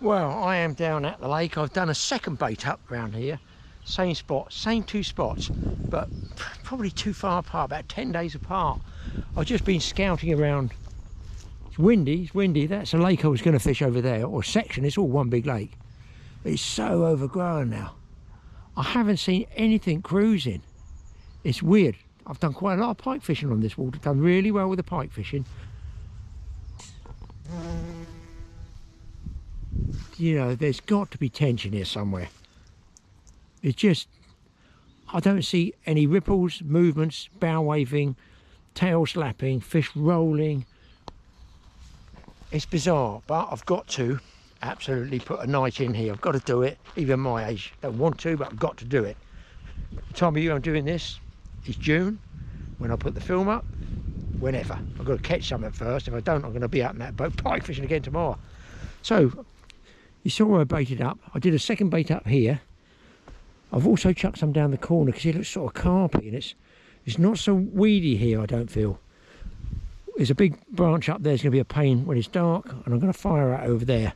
Well, I am down at the lake. I've done a second bait up around here. Same spot, same two spots, but probably too far apart, about 10 days apart. I've just been scouting around. It's windy. That's a lake I was going to fish over there, or section. It's all one big lake. It's so overgrown now. I haven't seen anything cruising. It's weird. I've done quite a lot of pike fishing on this water. Done really well with the pike fishing. You know, there's got to be tension here somewhere. It's just, I don't see any ripples, movements, bow waving, tail slapping, fish rolling. It's bizarre, but I've got to absolutely put a night in here. I've got to do it, even my age. Don't want to, but I've got to do it. The time of year I'm doing this is June, when I put the film up, whenever. I've got to catch something first. If I don't, I'm going to be out in that boat pike fishing again tomorrow. So, you saw I baited up. I did a second bait up here. I've also chucked some down the corner because it looks sort of carpy, and it's not so weedy here, I don't feel. There's a big branch up there. It's going to be a pain when it's dark, and I'm going to fire out over there.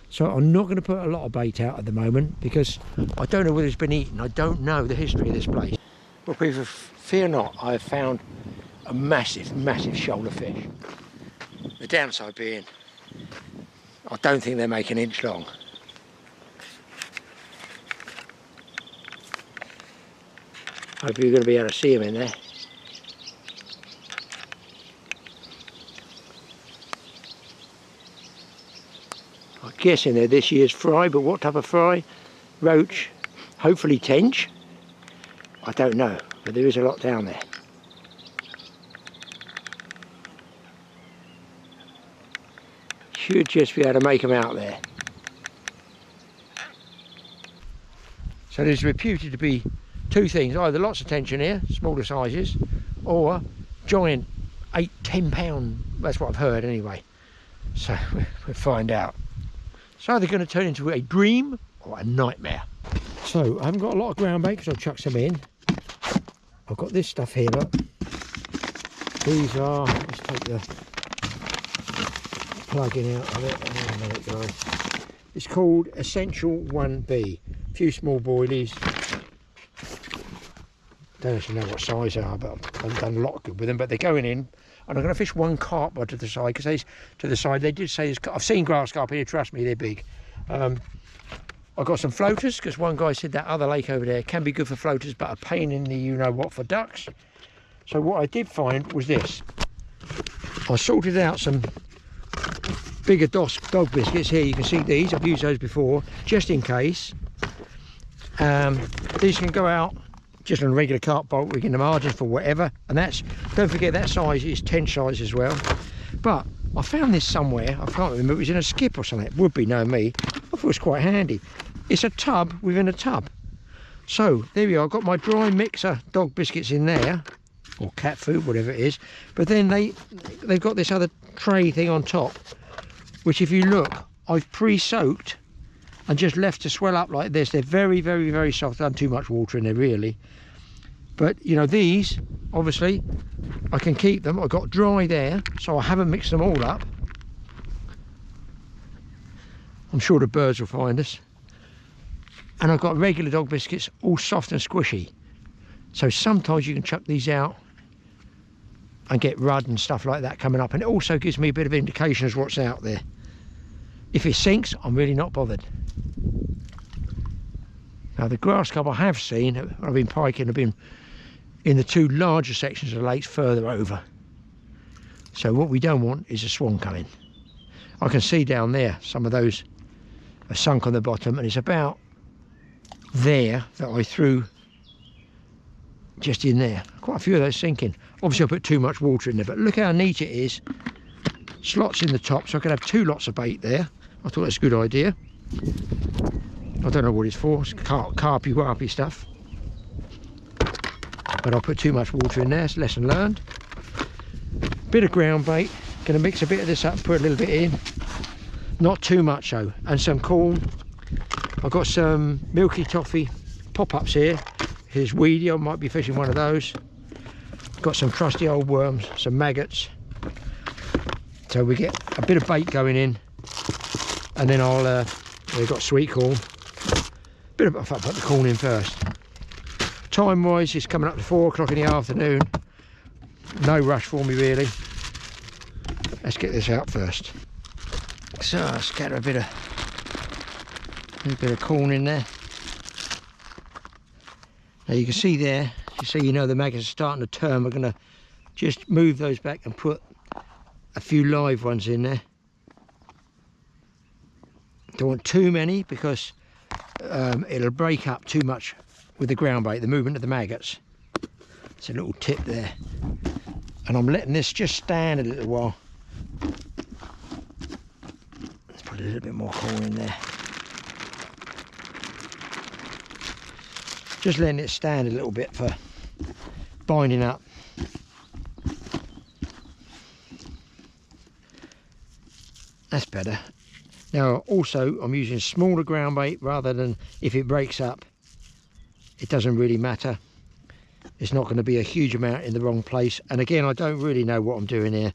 So I'm not going to put a lot of bait out at the moment because I don't know whether it's been eaten. I don't know the history of this place. Well, people, fear not, I have found a massive shoulder fish. The downside being, I don't think they make an inch long. Hope you're going to be able to see them in there. I'm guessing they're this year's fry, but what type of fry? Roach, hopefully tench. I don't know, but there is a lot down there. Should just be able to make them out there. So there's reputed to be two things, either lots of tension here, smaller sizes, or giant 8-10 pound, that's what I've heard anyway. So we'll find out. It's either going to turn into a dream or a nightmare. So I haven't got a lot of ground bait because I've chucked some in. I've got this stuff here, look. These are, let's take the plugging out of it. Oh, there it goes. It's called Essential 1B. A few small boilies. Don't actually know what size they are, but I've done a lot good with them. But they're going in, and I'm going to fish one carp to the side because they did say I've seen grass carp here. Trust me, they're big. I've got some floaters because one guy said that other lake over there can be good for floaters, but a pain in the you know what for ducks. So what I did find was this. I sorted out some bigger dog biscuits here. You can see these. I've used those before, just in case. These can go out just on a regular carp bolt rig in the margins for whatever, and that's, don't forget that size is 10 size as well. But I found this somewhere, I can't remember, it was in a skip or something. It would be, no me. I thought it was quite handy. It's a tub within a tub. So there we are. I've got my dry mixer dog biscuits in there, or cat food, whatever it is. But then they've got this other tray thing on top, which if you look, I've pre-soaked and just left to swell up like this. They're very soft. Done too much water in there really. But you know, these obviously I can keep them. I've got dry there, so I haven't mixed them all up. I'm sure the birds will find us. And I've got regular dog biscuits, all soft and squishy. So sometimes you can chuck these out and get rudd and stuff like that coming up. And it also gives me a bit of indication as what's out there. If it sinks, I'm really not bothered. Now the grass carp I have seen, I've been piking, I've been in the two larger sections of the lakes further over. So what we don't want is a swan coming. I can see down there some of those are sunk on the bottom, and it's about there that I threw just in there. Quite a few of those sinking. Obviously I put too much water in there, but look how neat it is. Slots in the top, so I could have two lots of bait there. I thought that's a good idea. I don't know what it's for. It's carpy stuff. But I put too much water in there. It's lesson learned. Bit of ground bait. Going to mix a bit of this up, put a little bit in. Not too much though. And some corn. I've got some milky toffee pop-ups here. Here's weedy. I might be fishing one of those. Got some crusty old worms, some maggots. So we get a bit of bait going in. and then I'll we've got sweet corn. Bit of, I'll put the corn in first. Time wise, it's coming up to 4 o'clock in the afternoon. No rush for me really. Let's get this out first. So I'll scatter a bit of corn in there. Now you can see there, so you know the maggots are starting to turn. We're going to just move those back and put a few live ones in there. Don't want too many because it'll break up too much with the ground bait, the movement of the maggots. It's a little tip there. And I'm letting this just stand a little while. Let's put a little bit more corn in there. Just letting it stand a little bit for binding up. That's better. Now also I'm using smaller ground bait rather than, if it breaks up, it doesn't really matter. It's not going to be a huge amount in the wrong place. And again, I don't really know what I'm doing here.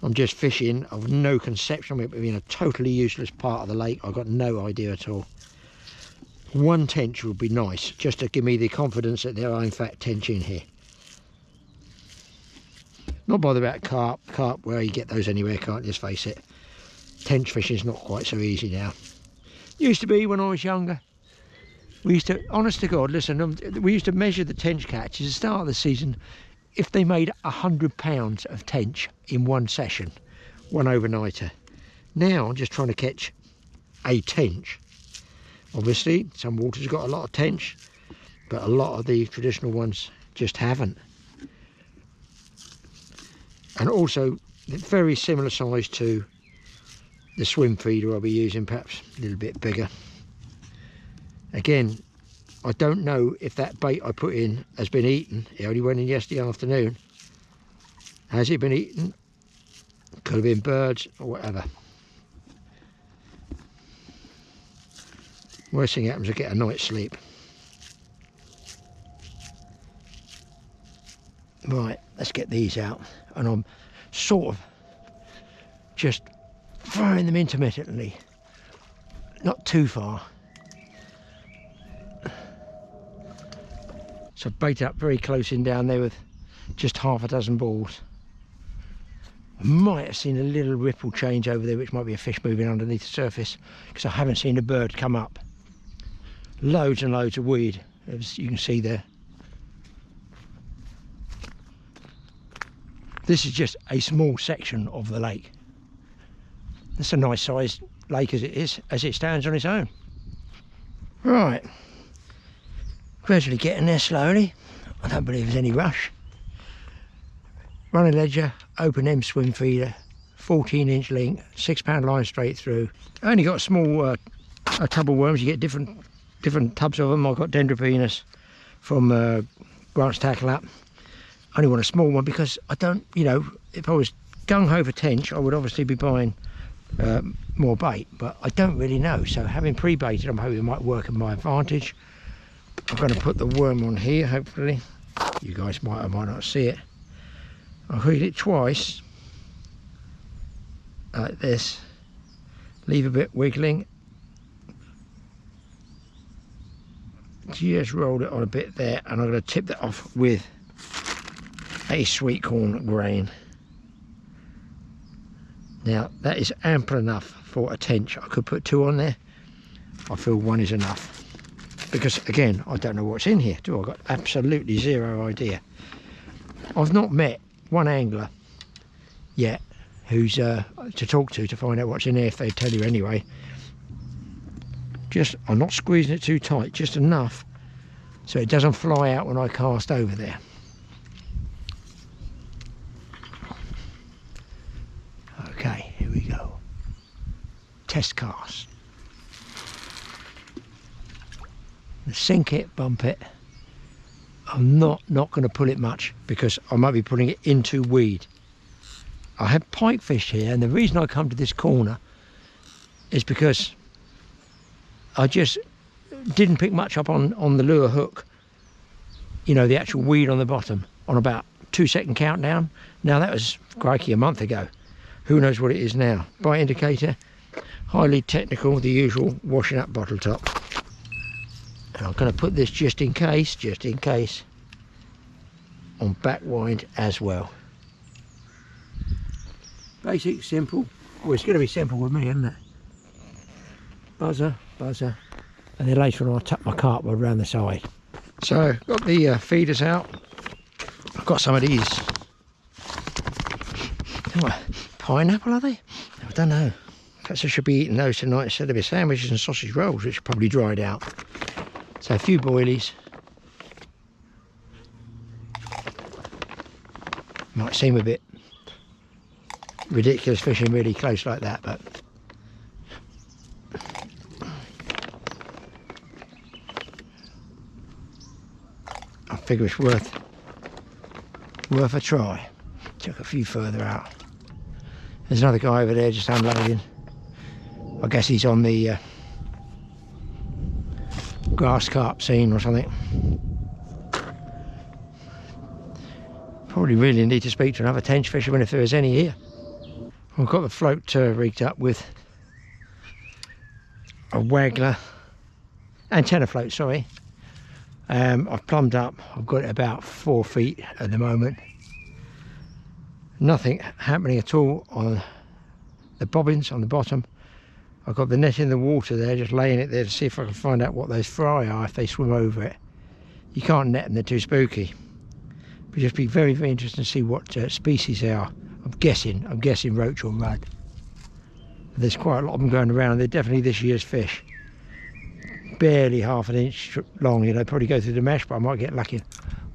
I'm just fishing. I've no conception of it being a totally useless part of the lake. I've got no idea at all. One tench would be nice, just to give me the confidence that there are in fact tench in here. Not bothered about carp. Carp, well, you get those anywhere, can't you? Let's face it. Tench fishing is not quite so easy now. Used to be when I was younger. We used to, honest to God, listen, we used to measure the tench catches at the start of the season. If they made 100 pounds of tench in one session, one overnighter. Now I'm just trying to catch a tench. Obviously, some waters have got a lot of tench, but a lot of the traditional ones just haven't. And also, they're very similar size to the swim feeder I'll be using, perhaps a little bit bigger. Again, I don't know if that bait I put in has been eaten. It only went in yesterday afternoon. Has it been eaten? Could have been birds or whatever. Worst thing happens, I get a night's sleep. Right, let's get these out. And I'm sort of just throwing them intermittently. Not too far. So bait up very close in down there with just half a dozen balls. I might have seen a little ripple change over there, which might be a fish moving underneath the surface, because I haven't seen a bird come up. Loads and loads of weed, as you can see there. This is just a small section of the lake. It's a nice sized lake as it stands on its own. Right, gradually getting there slowly. I don't believe there's any rush. Running ledger, open M swim feeder, 14-inch link, 6-pound line straight through. I only got a small a tub of worms. You get different tubs of them. I've got Dendropenus from Grant's Tackle Up. I only want a small one because I don't, you know, if I was gung-ho for tench, I would obviously be buying more bait, but I don't really know. So having pre-baited, I'm hoping it might work in my advantage. I'm going to put the worm on here, hopefully. You guys might or might not see it. I'll heat it twice, like this. Leave a bit wiggling. Just roll it on a bit there, and I'm going to tip that off with a sweet corn grain. Now that is ample enough for a tench. I could put 2 on there. I feel 1 is enough, because again, I don't know what's in here, do I? I've got absolutely zero idea. I've not met one angler yet who's to talk to find out what's in there, if they tell you anyway. Just, I'm not squeezing it too tight, just enough so it doesn't fly out when I cast over there. Okay, here we go. Test cast. Sink it, bump it. I'm not going to pull it much because I might be putting it into weed. I have pike fish here, and the reason I come to this corner is because I just didn't pick much up on the lure hook, you know, the actual weed on the bottom, on about 2-second countdown. Now that was, crikey, a month ago. Who knows what it is now? Bite indicator, highly technical, the usual washing up bottle top. And I'm going to put this just in case, on back wind as well. Basic, simple. Well, it's going to be simple with me, isn't it? Buzzer, buzzer, and then later on I'll tuck my cartwheel around the side. So, got the feeders out. I've got some of these. What, pineapple, are they? I don't know. Perhaps I should be eating those tonight instead of my sandwiches and sausage rolls, which are probably dried out. So a few boilies. Might seem a bit ridiculous fishing really close like that, but I figure it's worth a try. Took a few further out. There's another guy over there just unloading. I guess he's on the grass carp scene or something. Probably really need to speak to another tench fisherman if there is any here. I've got the float rigged up with a waggler, antenna float, sorry. I've plumbed up, I've got it about 4 feet at the moment. Nothing happening at all on the bobbins on the bottom. I've got the net in the water there, just laying it there to see if I can find out what those fry are if they swim over it. You can't net them, they're too spooky. But just be very, very interesting to see what species they are. I'm guessing roach or rudd. There's quite a lot of them going around. They're definitely this year's fish. Barely half an inch long, you know, probably go through the mesh, but I might get lucky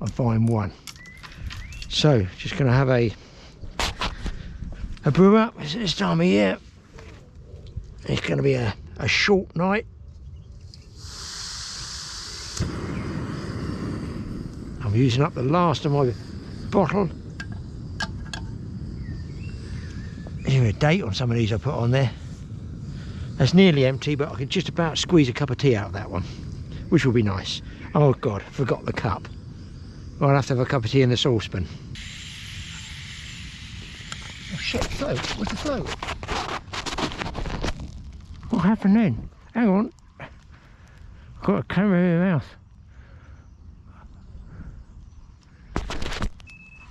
and find one. So, just going to have a brew up. It's this time of year. It's going to be a short night. I'm using up the last of my bottle. There's a date on some of these I put on there. That's nearly empty, but I can just about squeeze a cup of tea out of that one, which will be nice. Oh God, forgot the cup. Well, I'll have to have a cup of tea in the saucepan. Oh shit, float. What's the float? What happened then? Hang on. I've got a camera in my mouth.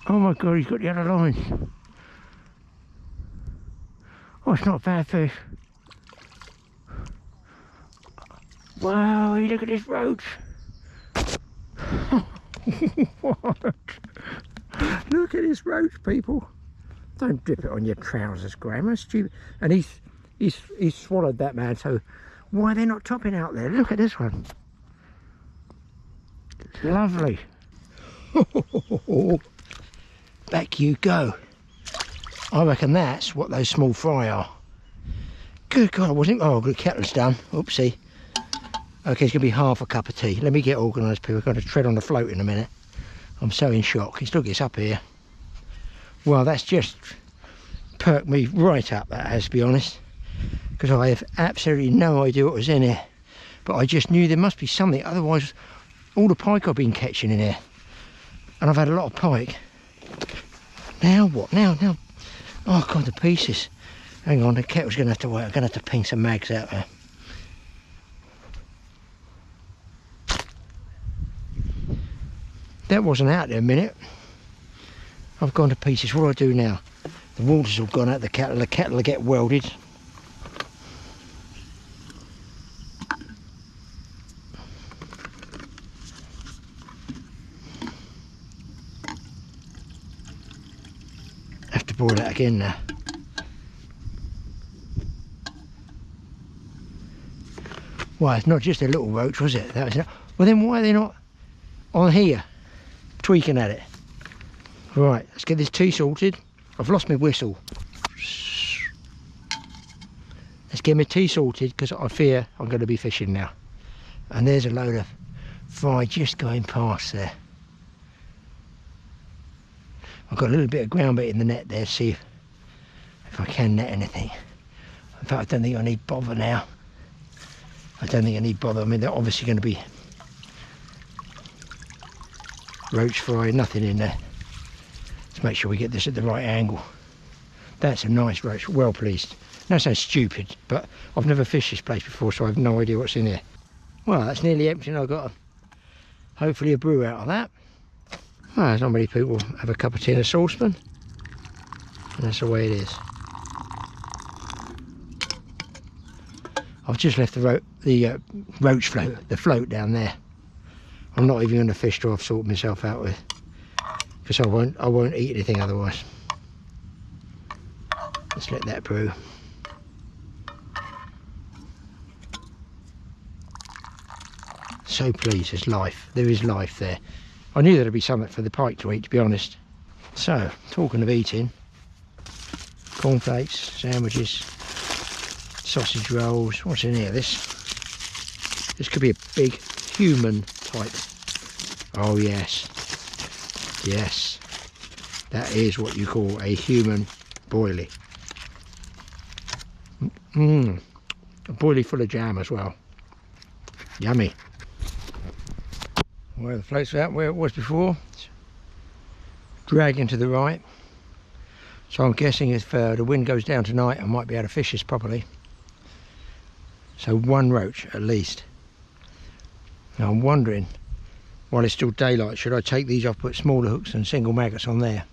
Oh my God, he's got the other lines. Oh, it's not a bad fish. Wow, look at this roach. What? Look at this roach, people. Don't dip it on your trousers, Graeme. That's stupid. And he's swallowed that, man. So why are they not topping out there? Look at this one. Lovely. Back you go. I reckon that's what those small fry are. Good God, I wasn't. Oh, the kettle's done. Oopsie. Okay, it's going to be half a cup of tea. Let me get organised, people. I've got to tread on the float in a minute. I'm so in shock. It still gets up here. Well, that's just perked me right up, that has, to be honest. Because I have absolutely no idea what was in here. But I just knew there must be something. Otherwise, all the pike I've been catching in here. And I've had a lot of pike. Now what? Now. Oh God, the pieces. Hang on, the kettle's going to have to wait. I'm going to have to ping some mags out there. That wasn't out there a minute. I've gone to pieces. What do I do now? The water's all gone out the kettle will get welded. Have to boil that again now. Well, it's not just a little roach, was it? That was it. Well, then why are they not on here tweaking at it? Right, let's get this tea sorted. I've lost my whistle. Let's get my tea sorted because I fear I'm going to be fishing now. And there's a load of fry just going past there. I've got a little bit of ground bait in the net there, see if I can net anything. In fact, I don't think I need bother now. I don't think I need bother. I mean, they're obviously going to be roach fry, nothing in there. Let's make sure we get this at the right angle. That's a nice roach, well pleased. That sounds stupid, but I've never fished this place before, so I have no idea what's in here. Well, that's nearly empty, and I've got hopefully a brew out of that. Well, there's not many people have a cup of tea in a saucepan, and that's the way it is. I've just left the roach float, the float down there. I'm not even going to fish till I've sorted myself out with, because I won't eat anything otherwise. Let's let that brew. So pleased, there's life. There is life there. I knew there'd be something for the pike to eat, to be honest. So, talking of eating, cornflakes, sandwiches, sausage rolls. What's in here? This could be a big human type. Oh yes, yes, that is what you call a human boilie. A boilie full of jam as well. Yummy. Where the float's out, where it was before, it's dragging to the right. So I'm guessing if the wind goes down tonight, I might be able to fish this properly. So one roach at least. Now I'm wondering, while it's still daylight, should I take these off, put smaller hooks and single maggots on there?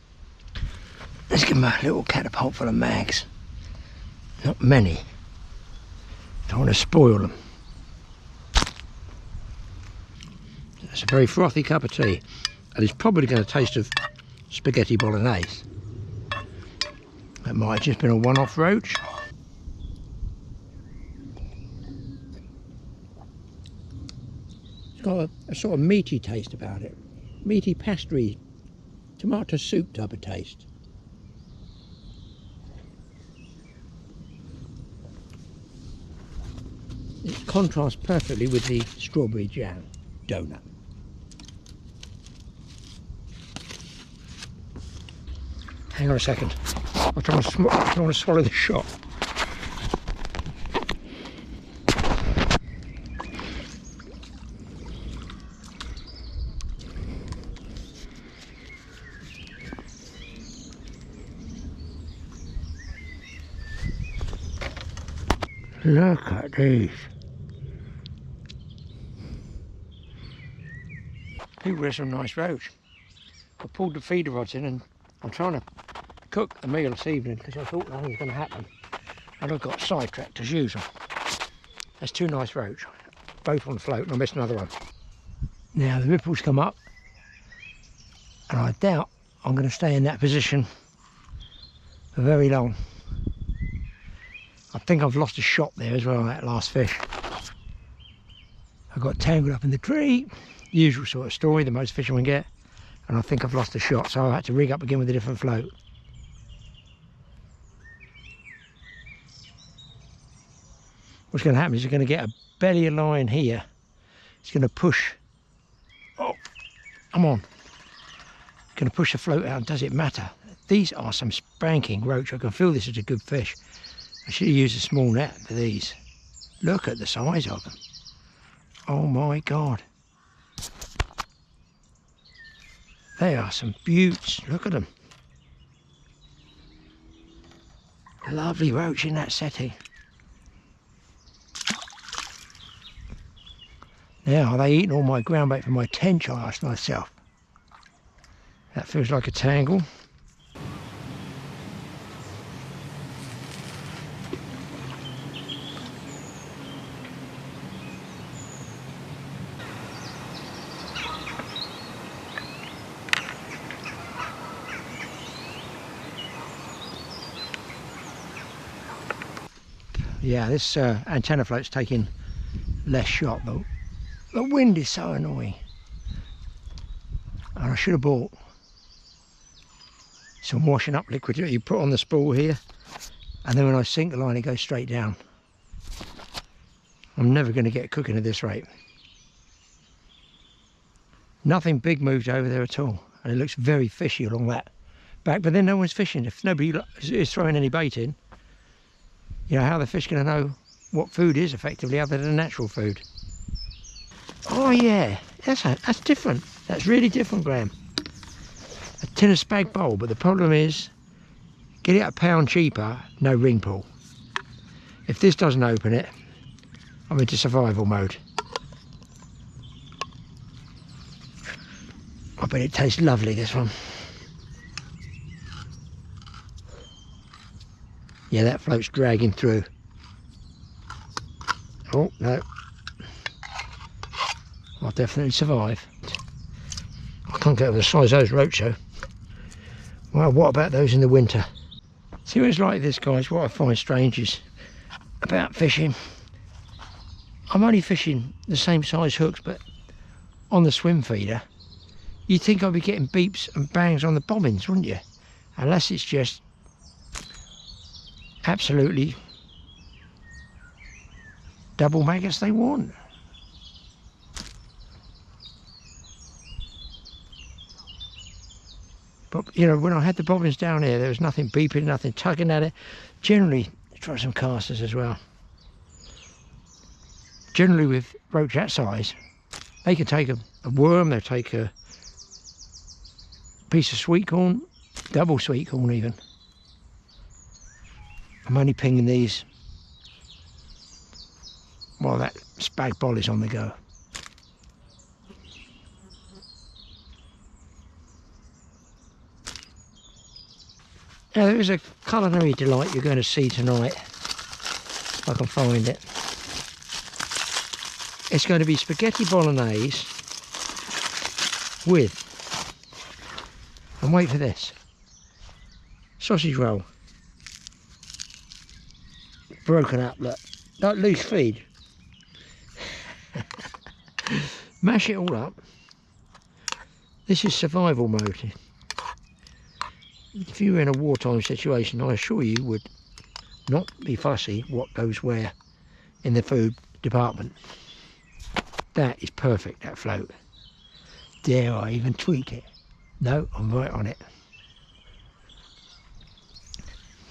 Let's give them a little catapult full of mags. Not many. Don't want to spoil them. It's a very frothy cup of tea, and it's probably going to taste of spaghetti bolognese. That might have just been a one-off roach. It's got a sort of meaty taste about it. Meaty pastry, tomato soup type of taste. It contrasts perfectly with the strawberry jam donut. Hang on a second. I'm trying to swallow the shot. Look at these. People, there's some nice roach. I pulled the feeder rods in, and I'm trying to cook the meal this evening because I thought nothing was going to happen, and I got sidetracked as usual. There's two nice roach, both on the float, and I missed another one. Now the ripples come up, and I doubt I'm going to stay in that position for very long. I think I've lost a shot there as well on that last fish. I got tangled up in the tree, the usual sort of story that most fishermen get, and I think I've lost a shot, so I had to rig up again with a different float. What's going to happen is you're going to get a belly line here. It's going to push. Oh, come on. Going to push the float out. Does it matter? These are some spanking roach. I can feel this is a good fish. I should have used a small net for these. Look at the size of them. Oh my God. They are some beauts. Look at them. Lovely roach in that setting. Now, are they eating all my ground bait for my tench, I asked myself. That feels like a tangle. Yeah, this antenna float's taking less shot though. The wind is so annoying, and I should have bought some washing up liquid that you put on the spool here, and then when I sink the line it goes straight down. I'm never going to get cooking at this rate. Nothing big moved over there at all, and it looks very fishy along that back, but then no one's fishing. If nobody is throwing any bait in, you know, how are the fish going to know what food is effectively other than natural food? Oh yeah, that's different. That's really different, Graeme. A tin of spag bowl, but the problem is, get it £1 cheaper, no ring pull. If this doesn't open it, I'm into survival mode. I bet it tastes lovely, this one. Yeah, that float's dragging through. Oh, no. I'll definitely survive. I can't get over the size of those roach though. Well, what about those in the winter? See what it's like this, guys. What I find strange is about fishing. I'm only fishing the same size hooks, but on the swim feeder, you'd think I'd be getting beeps and bangs on the bobbins, wouldn't you? Unless it's just absolutely double maggots they want. But you know, when I had the bobbins down here, there was nothing beeping, nothing tugging at it. Generally, try some casters as well. Generally with roach that size, they can take a worm, they'll take a piece of sweet corn, double sweet corn even. I'm only pinging these while that spag bol is on the go. Now there is a culinary delight you're going to see tonight, if I can find it. It's going to be spaghetti bolognese with, and wait for this, sausage roll. Broken up, look, like loose feed. Mash it all up. This is survival mode. If you were in a wartime situation, I assure you would not be fussy what goes where in the food department. That is perfect, that float. Dare I even tweak it? No, I'm right on it.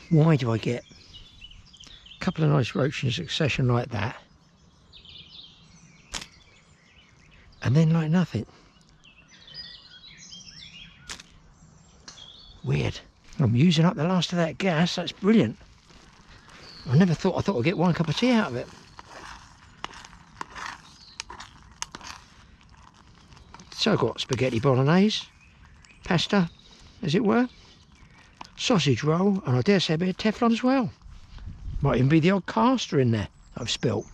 Why do I get a couple of nice roach in succession like that, and then like nothing? Weird. I'm using up the last of that gas. That's brilliant. I thought I'd get one cup of tea out of it. So I've got spaghetti bolognese, pasta, as it were, sausage roll, and I dare say a bit of Teflon as well. Might even be the odd caster in there I've spilt.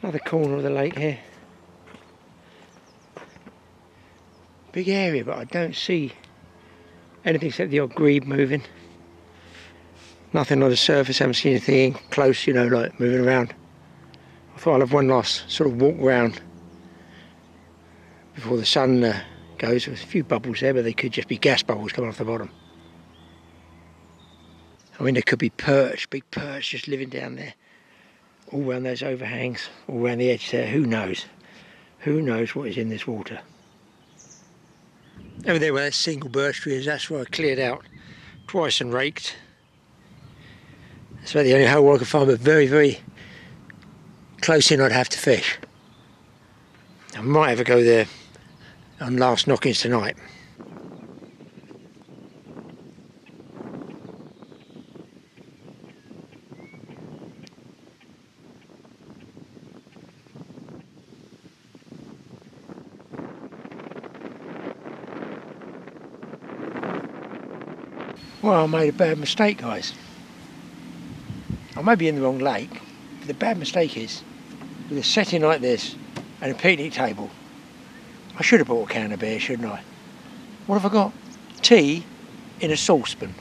Another corner of the lake here. Big area, but I don't see anything except the odd grebe moving. Nothing on the surface, haven't seen anything close, you know, like moving around. I thought I'll have one last sort of walk round before the sun goes. There's a few bubbles there, but they could just be gas bubbles coming off the bottom. I mean, there could be perch, big perch just living down there. All around those overhangs, all around the edge there, who knows? Who knows what is in this water? Over there where that single birch tree is, that's where I cleared out twice and raked. That's about the only hole I could find, but very, very close in I'd have to fish. I might have a go there on last knockings tonight. Well, I made a bad mistake, guys. I may be in the wrong lake, but the bad mistake is, with a setting like this and a picnic table, I should have bought a can of beer, shouldn't I? What have I got? Tea in a saucepan.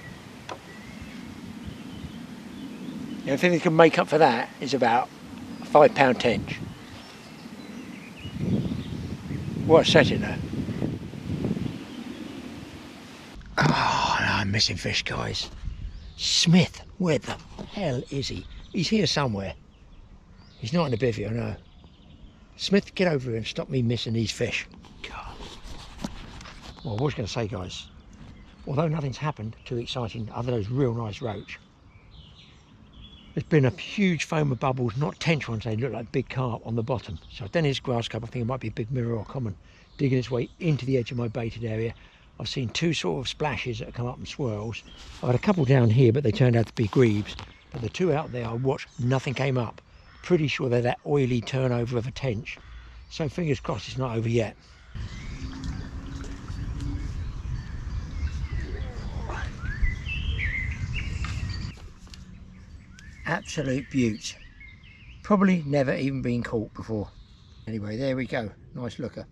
The only thing that can make up for that is about a £5 tench. What a setting though. Oh, no, I'm missing fish, guys. Smith, where the hell is he? He's here somewhere. He's not in the bivvy, I know. Smith, get over here and stop me missing these fish. God. Well, I was going to say, guys, although nothing's happened too exciting other than those real nice roach, There's been a huge foam of bubbles, not tench ones, they look like big carp on the bottom. So down this grass carp, I think it might be a big mirror or common, digging its way into the edge of my baited area. I've seen two sort of splashes that have come up in swirls. I had a couple down here, but they turned out to be grebes. But the two out there I watched, nothing came up. Pretty sure they're that oily turnover of a tench. So fingers crossed it's not over yet. Absolute beaut. Probably never even been caught before. Anyway, there we go. Nice looker.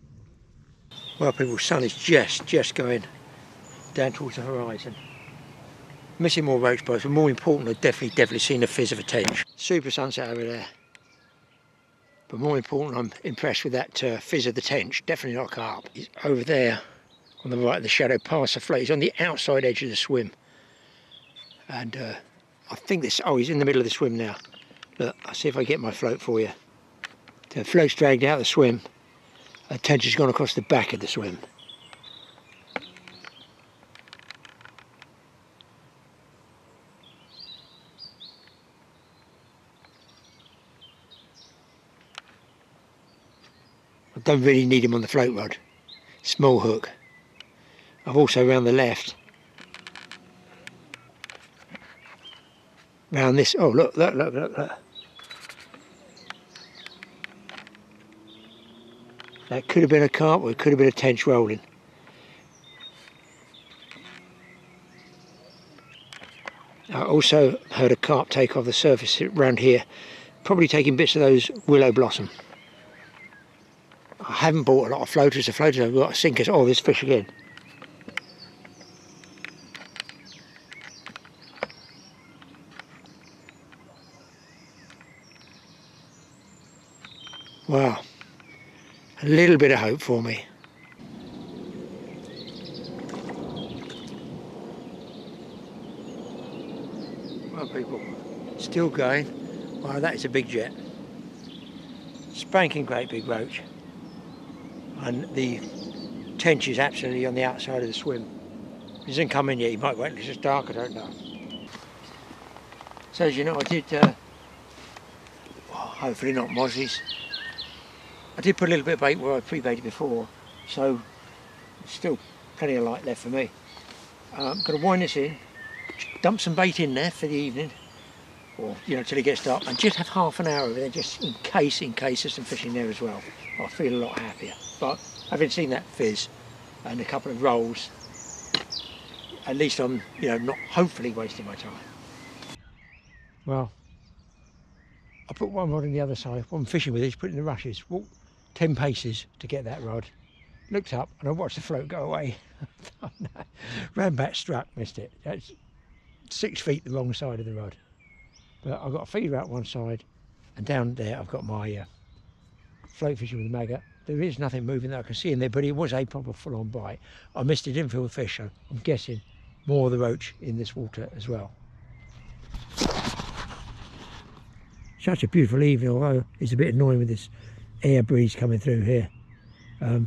Well, people, sun is just going down towards the horizon. Missing more roach boats, but more important, I've definitely seen the fizz of a tench. Super sunset over there. But more important, I'm impressed with that fizz of the tench. Definitely not a carp. He's over there on the right of the shadow past the float. He's on the outside edge of the swim. And I think this, oh, he's in the middle of the swim now. Look, I'll see if I get my float for you. The float's dragged out of the swim. The tench has gone across the back of the swim. I don't really need him on the float rod. Small hook. I've also round the left. Round this, oh look. That could have been a carp or it could have been a tench rolling. I also heard a carp take off the surface around here, probably taking bits of those willow blossom. I haven't bought a lot of floaters. The floaters I've got are sinkers. Oh, there's fish again. Wow. A little bit of hope for me. Well, people, still going. Wow, that is a big jet. Spanking great big roach. And the tench is absolutely on the outside of the swim. He hasn't come in yet. He might wait until it's dark, I don't know. So as you know, I did, hopefully not mozzies. I did put a little bit of bait where I pre-baited before, so still plenty of light left for me. I'm going to wind this in, dump some bait in there for the evening, or till it gets dark, and just have half an hour over there, just in case there's some fish in there as well. I feel a lot happier. But having seen that fizz and a couple of rolls, at least I'm not hopefully wasting my time. Well, I put one rod on the other side. What I'm fishing with is putting the rushes. Walked 10 paces to get that rod. Looked up and I watched the float go away. Ran back, struck, missed it. That's 6 feet the wrong side of the rod. But I've got a feeder out one side, and down there I've got my float fishing with a maggot. There is nothing moving that I can see in there, but it was a proper full-on bite. I missed it, didn't feel the fish, so I'm guessing more of the roach in this water as well. Such a beautiful evening, although it's a bit annoying with this air breeze coming through here. I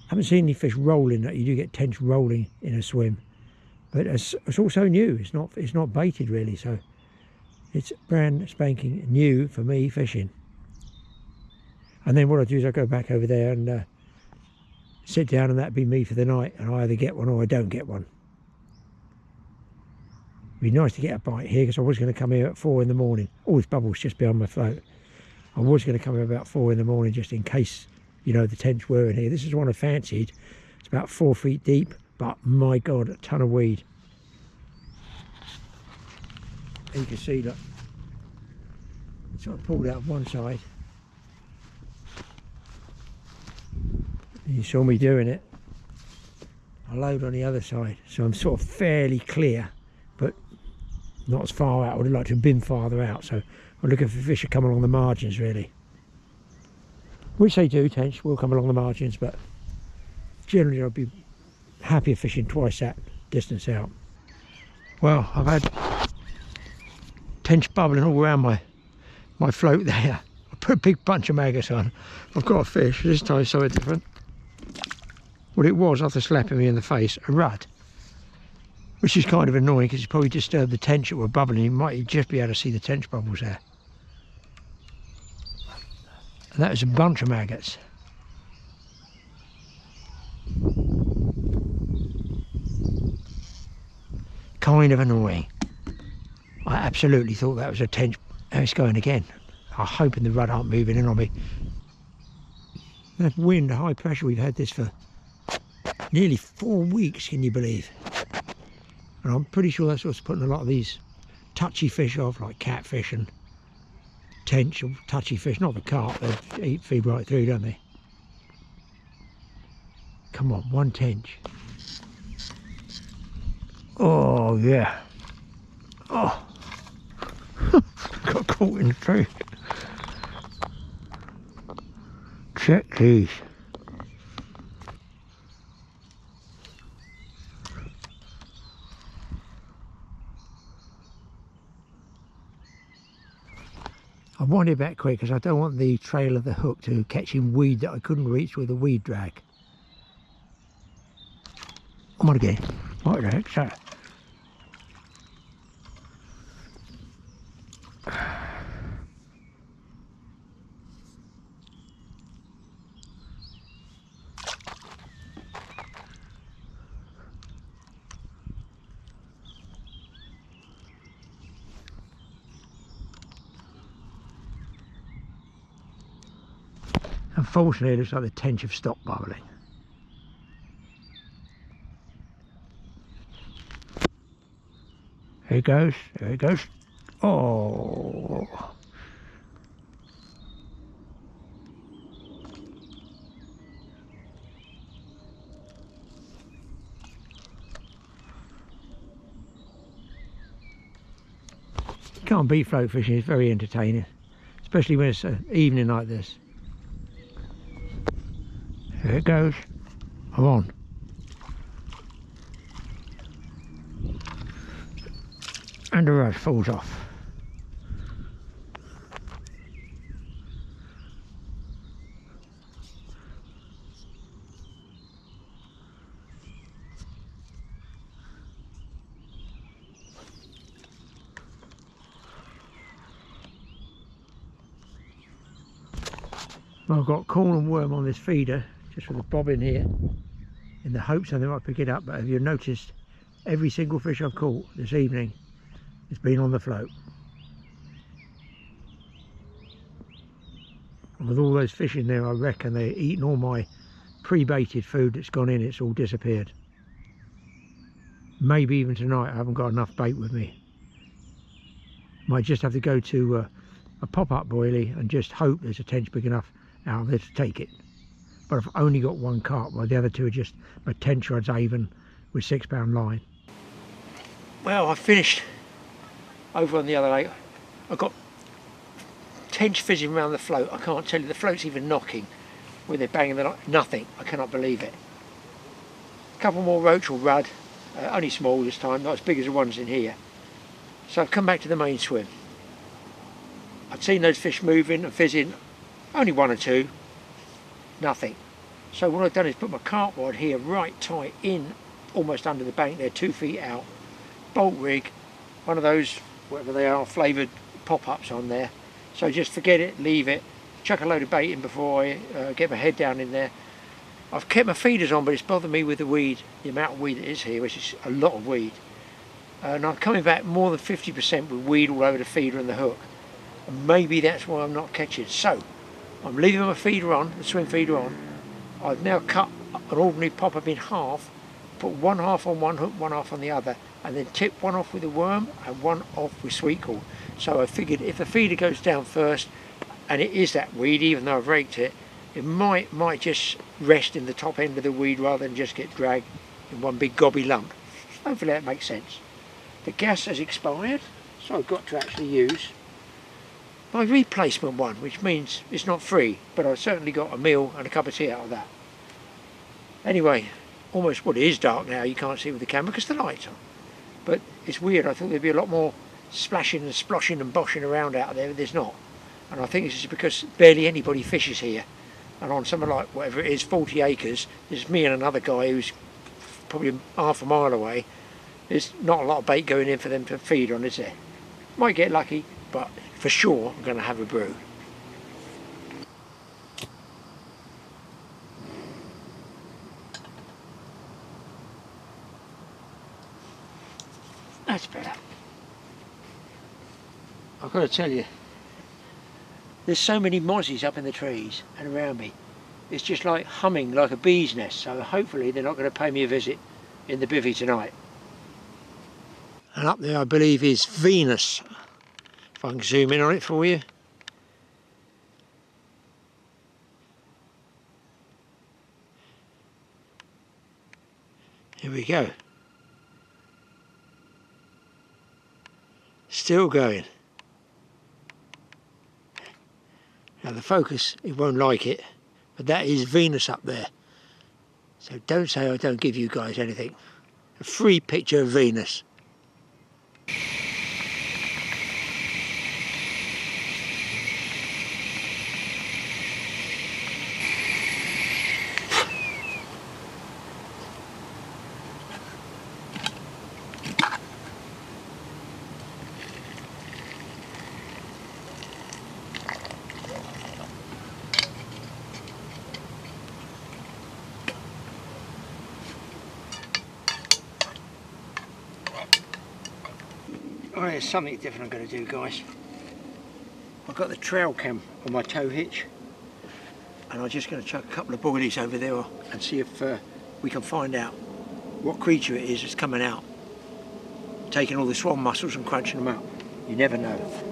haven't seen any fish rolling. You do get tench rolling in a swim, but it's also new. It's not baited really, so it's brand spanking new for me fishing. And then what I do is I go back over there and sit down, and that'd be me for the night, and I either get one or I don't get one. It'd be nice to get a bite here, because I was going to come here at 4 in the morning. All these bubbles just behind my float. I was going to come here about 4 in the morning just in case, the tench were in here. This is one I fancied. It's about 4 feet deep, but my God, a ton of weed. And you can see, look, it's sort of pulled out of one side. You saw me doing it. I load on the other side, so I'm sort of fairly clear, but not as far out. I would have liked to have been farther out, so I'm looking for fish that come along the margins really. Which they do, tench will come along the margins, but generally I'd be happier fishing twice that distance out. Well, I've had tench bubbling all around my float there. I put a big bunch of maggots on. I've got a fish, this time it's something different. What it was, after slapping me in the face, a rudd. which is kind of annoying because it's probably disturbed the tench that were bubbling. You might just be able to see the tench bubbles there. And that was a bunch of maggots. Kind of annoying. I absolutely thought that was a tench. Now it's going again. I'm hoping the rud aren't moving in on me. That wind, the high pressure, we've had this for nearly 4 weeks, can you believe? And I'm pretty sure that's what's putting a lot of these touchy fish off, like catfish and tench, or touchy fish, not the carp, they feed right through, don't they? Come on, one tench. Oh yeah. Oh, got caught in the tree. Check these. I wind it back quick because I don't want the trail of the hook to catch in weed that I couldn't reach with a weed drag. I'm on again. What the heck's that? Unfortunately, it looks like the tench have stopped bubbling. Here it goes, there it goes. Oh! Can't beat float fishing, it's very entertaining. Especially when it's an evening like this. Here it goes. I'm on. And the rod falls off. Well, I've got corn and worm on this feeder, just with a bobbin here, in the hopes that they might pick it up. But have you noticed, every single fish I've caught this evening has been on the float. And with all those fish in there, I reckon they're eating all my pre-baited food that's gone in. It's all disappeared. Maybe even tonight I haven't got enough bait with me. Might just have to go to a pop-up boilie and just hope there's a tench big enough out there to take it. But I've only got one carp, while the other two are just my tench rods Avon with 6-pound line. Well, I finished over on the other lake. I've got tench fizzing around the float. I can't tell you, the float's even knocking when they're banging the nothing. I cannot believe it. A couple more roach or rudd, only small this time, not as big as the ones in here. So I've come back to the main swim. I've seen those fish moving and fizzing, only one or two, nothing. So what I've done is put my carp rod here right tight in, almost under the bank there, 2 feet out, bolt rig, one of those, whatever they are, flavoured pop-ups on there. So just forget it, leave it, chuck a load of bait in before I get my head down in there. I've kept my feeders on, but it's bothered me with the weed, the amount of weed it is here, which is a lot of weed. And I'm coming back more than 50% with weed all over the feeder and the hook. And maybe that's why I'm not catching. So I'm leaving my feeder on, the swim feeder on. I've now cut an ordinary pop-up in half, put one half on one hook, one half on the other, and then tip one off with a worm and one off with sweet cord. So I figured if the feeder goes down first, and it is that weed, even though I've raked it, it might just rest in the top end of the weed rather than just get dragged in one big gobby lump. Hopefully that makes sense. The gas has expired, so I've got to actually use my replacement one, which means it's not free, but I've certainly got a meal and a cup of tea out of that. Anyway, almost, well, it is dark now, you can't see with the camera because the light's on. But it's weird, I thought there'd be a lot more splashing and sploshing and boshing around out there, but there's not. And I think it's just because barely anybody fishes here. And on something like, whatever it is, 40 acres, there's me and another guy who's probably half a mile away, There's not a lot of bait going in for them to feed on, is there? Might get lucky, but for sure I'm going to have a brew. That's better. I've got to tell you, there's so many mozzies up in the trees and around me. It's just like humming like a bee's nest, so hopefully they're not going to pay me a visit in the bivvy tonight. And up there I believe is Venus, if I can zoom in on it for you. Here we go. Still going. Now the focus, it won't like it, but that is Venus up there. So don't say I don't give you guys anything. A free picture of Venus. Oh, there's something different I'm going to do, guys. I've got the trail cam on my tow hitch, and I'm just going to chuck a couple of boilies over there and see if we can find out what creature it is that's coming out, taking all the swan mussels and crunching them up. You never know.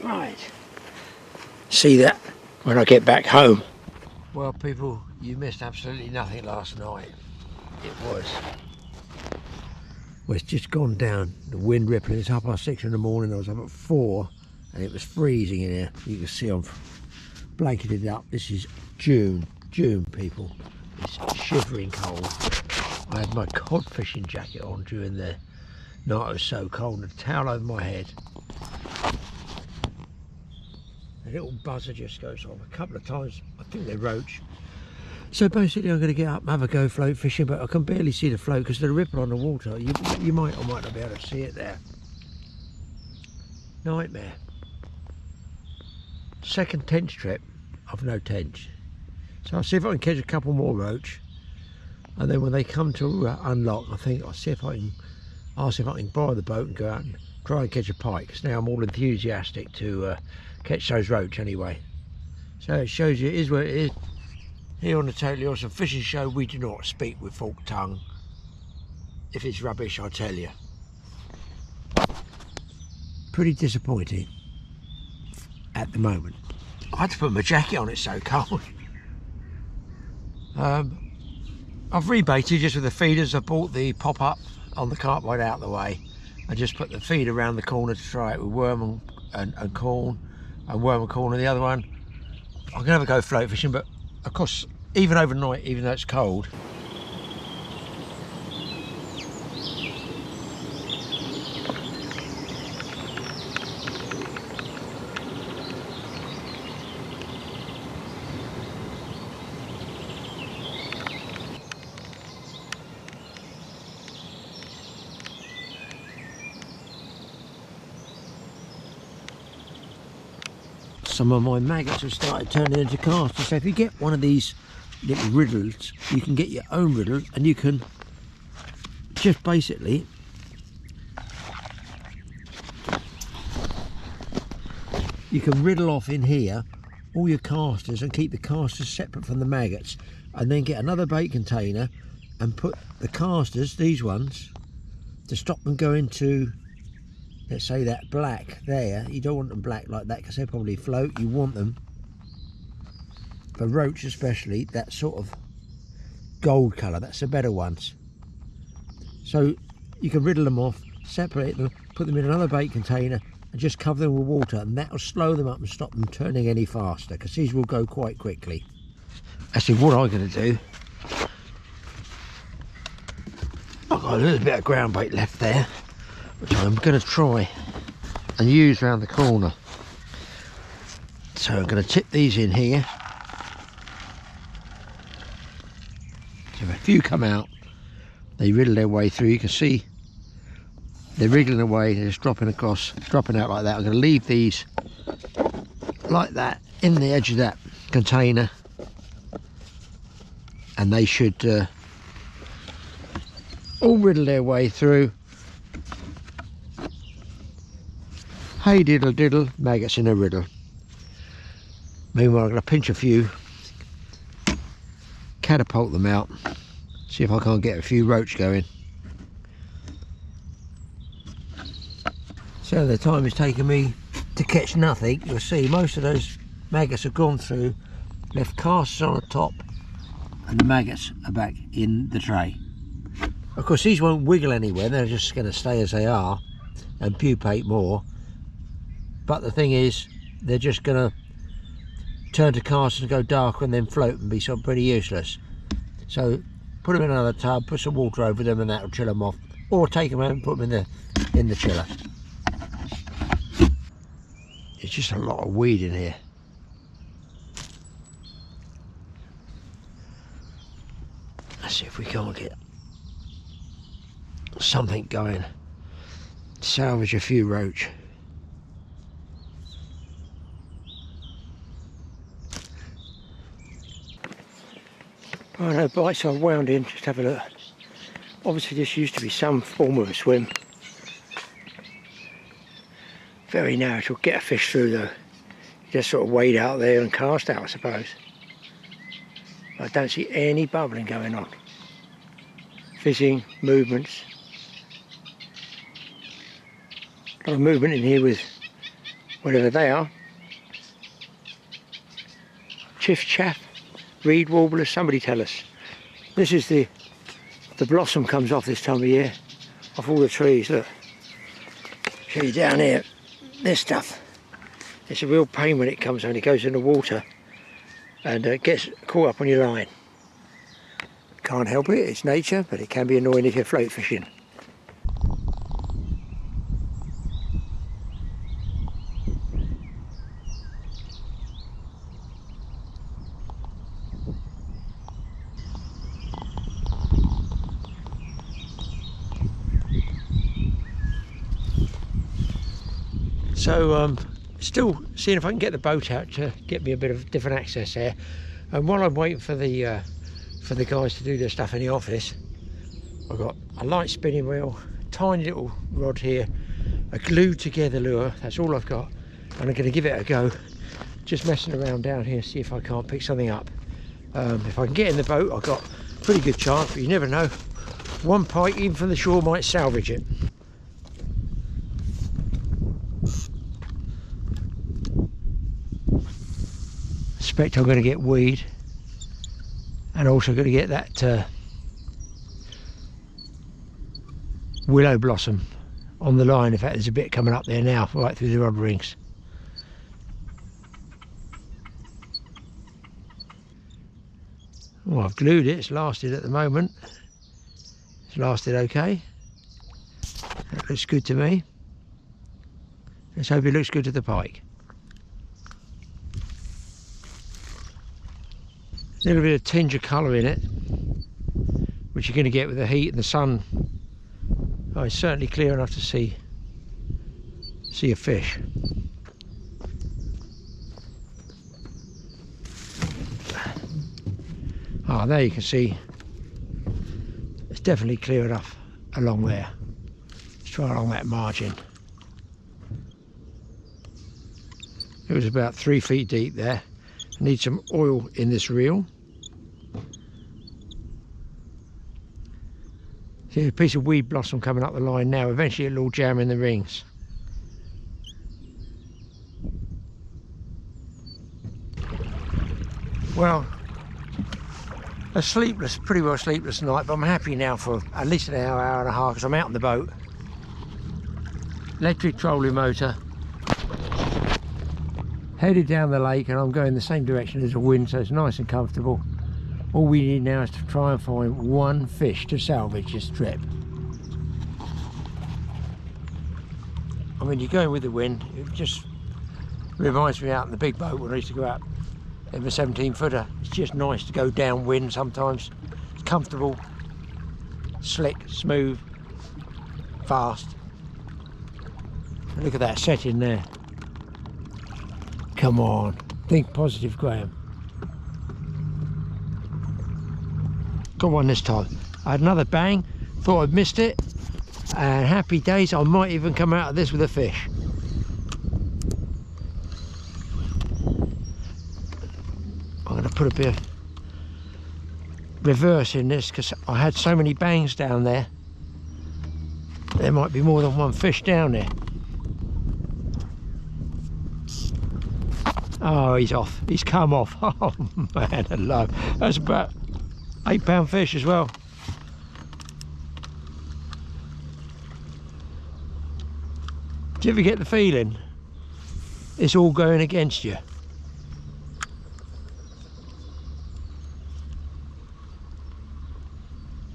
Right, see that when I get back home. Well people, you missed absolutely nothing last night. It was. Well, it's just gone down, the wind rippling. It's 6:30 in the morning, I was up at 4 and it was freezing in here. You can see I'm blanketed up. This is June people. It's shivering cold. I had my cod fishing jacket on during the night. It was so cold, and a towel over my head. A little buzzer just goes off a couple of times. I think they're roach. So basically I'm going to get up and have a go float fishing, but I can barely see the float because of the ripple on the water. You might or might not be able to see it there. Nightmare. Second tench trip of no tench. So I'll see if I can catch a couple more roach, and then when they come to unlock, I think I'll see if I can ask if I can borrow the boat and go out and try and catch a pike, because now I'm all enthusiastic to catch those roach anyway. So it shows you it is where it is. Here on the Totally Awesome Fishing Show, we do not speak with forked tongue. If it's rubbish, I tell you. Pretty disappointing at the moment. I had to put my jacket on, it's so cold. I've rebaited just with the feeders. I bought the pop-up on the cartwright out of the way. I just put the feed around the corner to try it with worm and corn, and worm and corn, and the other one I'm gonna have a go float fishing, but of course even overnight, even though it's cold, some of my maggots have started turning into casters. So if you get one of these little riddles, you can get your own riddle, and you can just basically riddle off in here all your casters and keep the casters separate from the maggots, and then get another bait container and put the casters, these ones, to stop them going to, let's say, that black there. You don't want them black like that because they probably float. You want them, for roach especially, that sort of gold colour. That's the better ones. So you can riddle them off, separate them, put them in another bait container and just cover them with water, and that will slow them up and stop them turning any faster, because these will go quite quickly. Actually, what I'm going to do, I've got a little bit of ground bait left there. which I'm going to try and use round the corner. So I'm going to tip these in here. So if a few come out, they wriggle their way through. You can see they're wriggling away, they're just dropping across, dropping out like that. I'm going to leave these like that in the edge of that container, and they should all riddle their way through. Hey diddle diddle, maggots in a riddle. Meanwhile I'm going to pinch a few, catapult them out, see if I can't get a few roach going. So the time it's taken me to catch nothing, you'll see most of those maggots have gone through, left casts on the top, and the maggots are back in the tray. Of course these won't wiggle anywhere, they're just going to stay as they are and pupate more. But the thing is, they're just going to turn to casts and go darker and then float and be sort of pretty useless. So put them in another tub, put some water over them, and that'll chill them off. Or take them out and put them in the chiller. It's just a lot of weed in here. Let's see if we can't get something going. Salvage a few roach. Oh no, bites, so I've wound in, just have a look. Obviously this used to be some form of a swim. Very narrow, to get a fish through though. You just sort of wade out there and cast out, I suppose. I don't see any bubbling going on. Fizzing, movements. A lot of movement in here with whatever they are. Chiff chaff, reed warblers, somebody tell us. This is the blossom comes off this time of year, off all the trees, look. Show you down here. This stuff, it's a real pain when it comes when it goes in the water and gets caught up on your line. Can't help it, it's nature, but it can be annoying if you're float fishing. So still seeing if I can get the boat out to get me a bit of different access there. And while I'm waiting for the guys to do their stuff in the office, I've got a light spinning reel, tiny little rod here, a glued together lure, that's all I've got. And I'm going to give it a go, just messing around down here, see if I can't pick something up. If I can get in the boat, I've got a pretty good chance, but you never know. One pike even from the shore might salvage it. I suspect I'm going to get weed, and also going to get that willow blossom on the line. In fact, there's a bit coming up there now, right through the rod rings. Well, I've glued it, it's lasted at the moment. It's lasted okay. That looks good to me. Let's hope it looks good to the pike. A little bit of tinge of colour in it, which you're going to get with the heat and the sun. Oh, it's certainly clear enough to see a fish. Ah, there you can see it's definitely clear enough along there. Let's try along that margin. It was about 3 feet deep there. I need some oil in this reel. See a piece of weed blossom coming up the line now. Eventually it'll all jam in the rings. Well, pretty well sleepless night, but I'm happy now for at least an hour, hour and a half, because I'm out on the boat. Electric trolling motor. Headed down the lake, and I'm going the same direction as the wind, so it's nice and comfortable. All we need now is to try and find one fish to salvage this trip. I mean, you're going with the wind. It just reminds me out in the big boat when I used to go out in the 17-footer. It's just nice to go downwind sometimes. It's comfortable, slick, smooth, fast. And look at that setting there. Come on, think positive, Graeme. Got one this time. I had another bang, thought I'd missed it, and happy days, I might even come out of this with a fish. I'm going to put a bit of reverse in this because I had so many bangs down there. There might be more than one fish down there. Oh, he's off. He's come off. Oh man alive. That's about 8-pound fish as well. Do you ever get the feeling it's all going against you?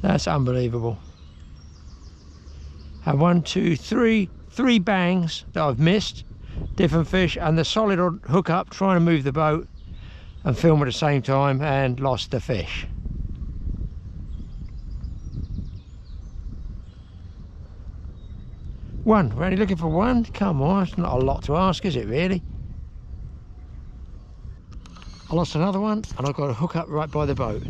That's unbelievable. And 1, 2, 3, 3 bangs that I've missed, different fish, and the solid hook up trying to move the boat and film at the same time, and lost the fish. One, we're only looking for one. Come on, it's not a lot to ask, is it really? I lost another one and I got a hook up right by the boat.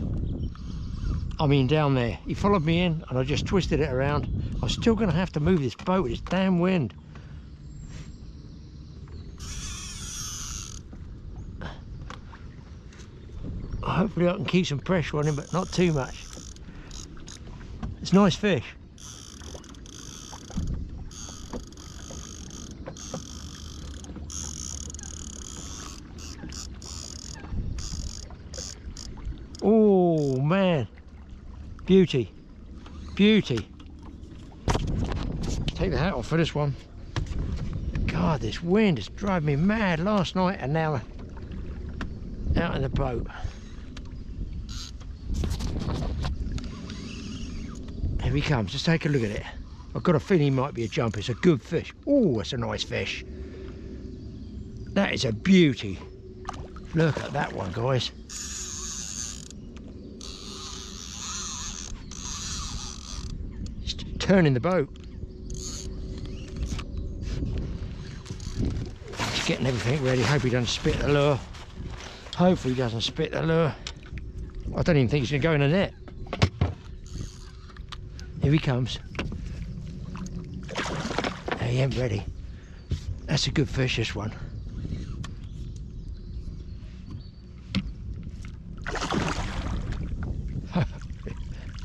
I mean down there. He followed me in and I just twisted it around. I'm still going to have to move this boat with this damn wind. Hopefully I can keep some pressure on him, but not too much. It's nice fish. Oh man, beauty, beauty. Take the hat off for this one. God, this wind is driving me mad last night and now out in the boat. Here he comes, just take a look at it. I've got a feeling he might be a jumper. It's a good fish. Oh, it's a nice fish. That is a beauty. Look at that one, guys. He's turning the boat. Just getting everything ready. Hope he doesn't spit the lure. Hopefully he doesn't spit the lure. I don't even think he's going to go in a net. Here he comes. No, he ain't ready. That's a good fish, this one.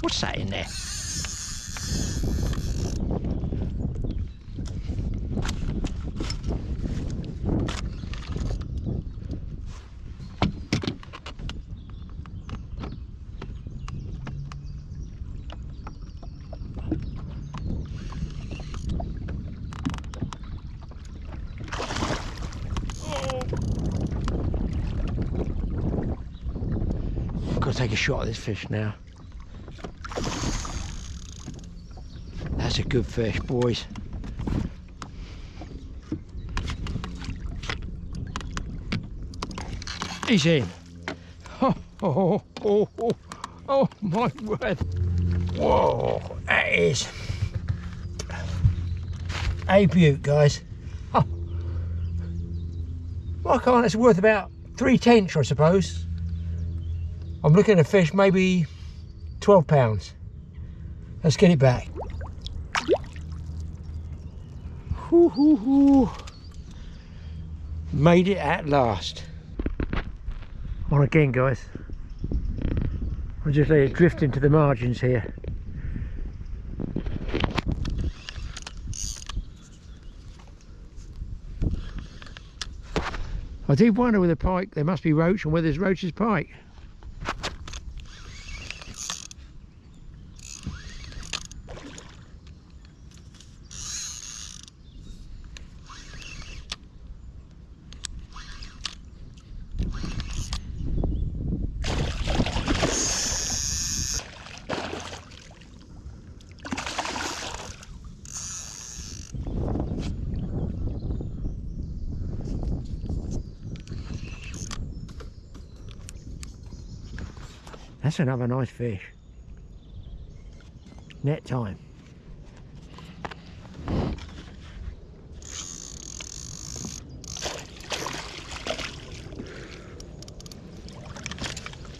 What's that in there? Got to take a shot at this fish now. That's a good fish, boys. He's in. Oh, oh, oh, oh, oh my word. Whoa, that is a beaut, guys. Oh. Well, I can't, it's worth about 3/10, I suppose. I'm looking at a fish, maybe 12 pounds. Let's get it back. Hoo, hoo, hoo. Made it at last. On again, guys. I'll just let it drift into the margins here. I did wonder with a pike, there must be roach, and where there's roach is pike. That's another nice fish. Net time.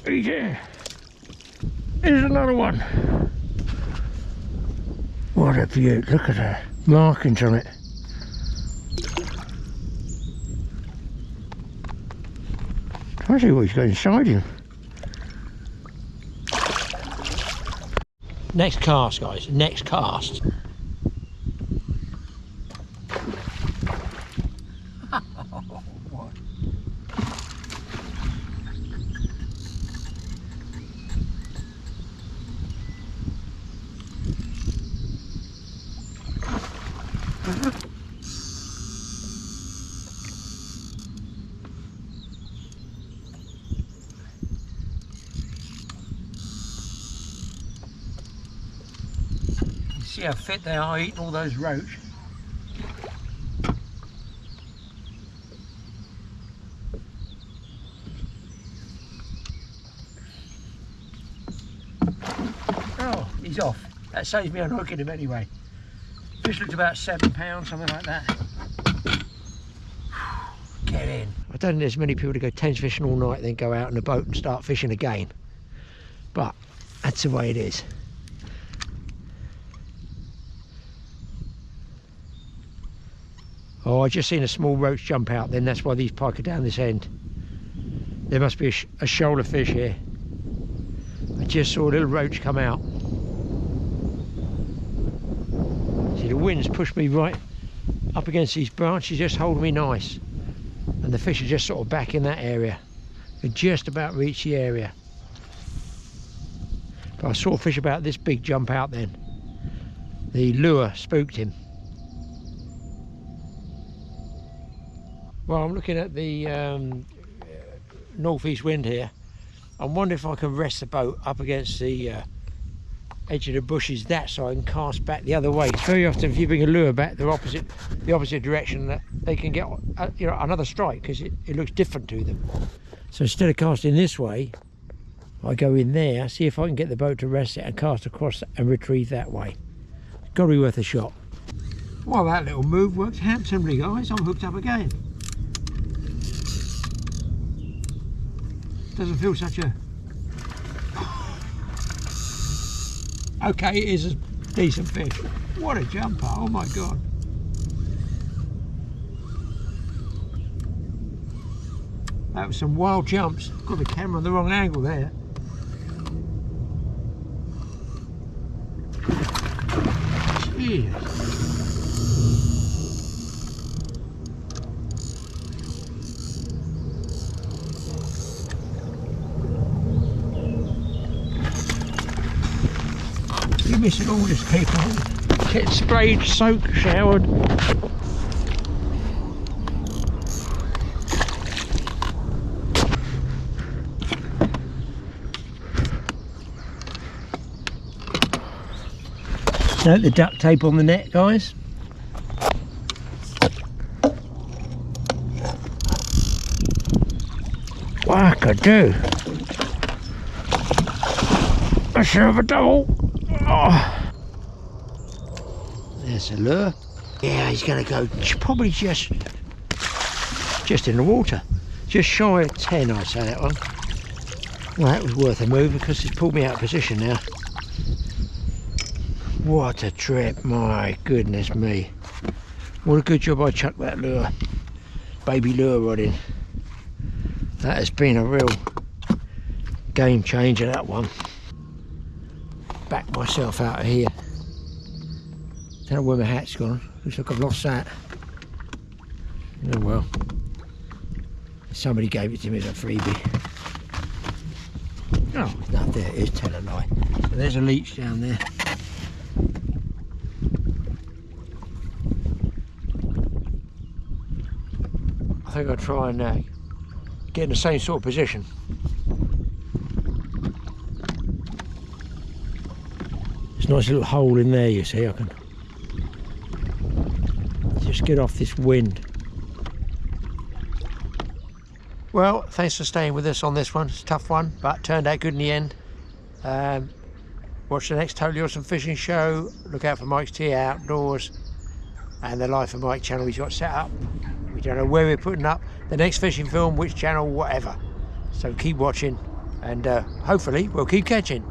Yeah. Here's another one. What a beaut, look at the markings on it. I see what he's got inside him. Next cast, guys, next cast. See how fit they are eating all those roach. Oh, he's off. That saves me unhooking him anyway. Fish looked about £7, something like that. Get in. I don't think there's many people to go tens fishing all night then go out in a boat and start fishing again. But that's the way it is. Oh, I just seen a small roach jump out then, that's why these pike are down this end. There must be a shoal of fish here. I just saw a little roach come out. See, the wind's pushed me right up against these branches, just holding me nice. And the fish are just sort of back in that area. They just about reached the area. But I saw a fish about this big jump out then. The lure spooked him. Well, I'm looking at the northeast wind here. I'm wondering if I can rest the boat up against the edge of the bushes that side and cast back the other way. Very often if you bring a lure back the opposite direction, that they can get you know, another strike because it looks different to them. So instead of casting this way, I go in there, see if I can get the boat to rest it and cast across and retrieve that way. Got to be worth a shot. Well, that little move works handsomely, guys. I'm hooked up again. Doesn't feel such a... Okay, it is a decent fish. What a jumper, oh my god. That was some wild jumps. Got the camera on the wrong angle there. Jeez. You're missing all this, people. Get sprayed, soaked, showered. Note the duct tape on the net, guys. Wackadoo. A silver double. Oh. There's a lure. Yeah, he's going to go probably just in the water. Just shy of 10, I'd say, that one. Well, that was worth a move because it's pulled me out of position now. What a trip, my goodness me. What a good job I chucked that lure. Baby lure rod in. That has been a real game changer, that one. Back myself out of here. Don't know where my hat's gone. Looks like I've lost that. Oh well. Somebody gave it to me as a freebie. Oh, no, there it is, tell a lie. So there's a leech down there. I think I'll try and get in the same sort of position. There's a nice little hole in there, you see. I can just get off this wind. Well, thanks for staying with us on this one. It's a tough one, but turned out good in the end. Watch the next Totally Awesome Fishing Show. Look out for Mike's Tea Outdoors and the Life of Mike channel he's got set up. We don't know where we're putting up the next fishing film, which channel, whatever. So keep watching, and hopefully we'll keep catching.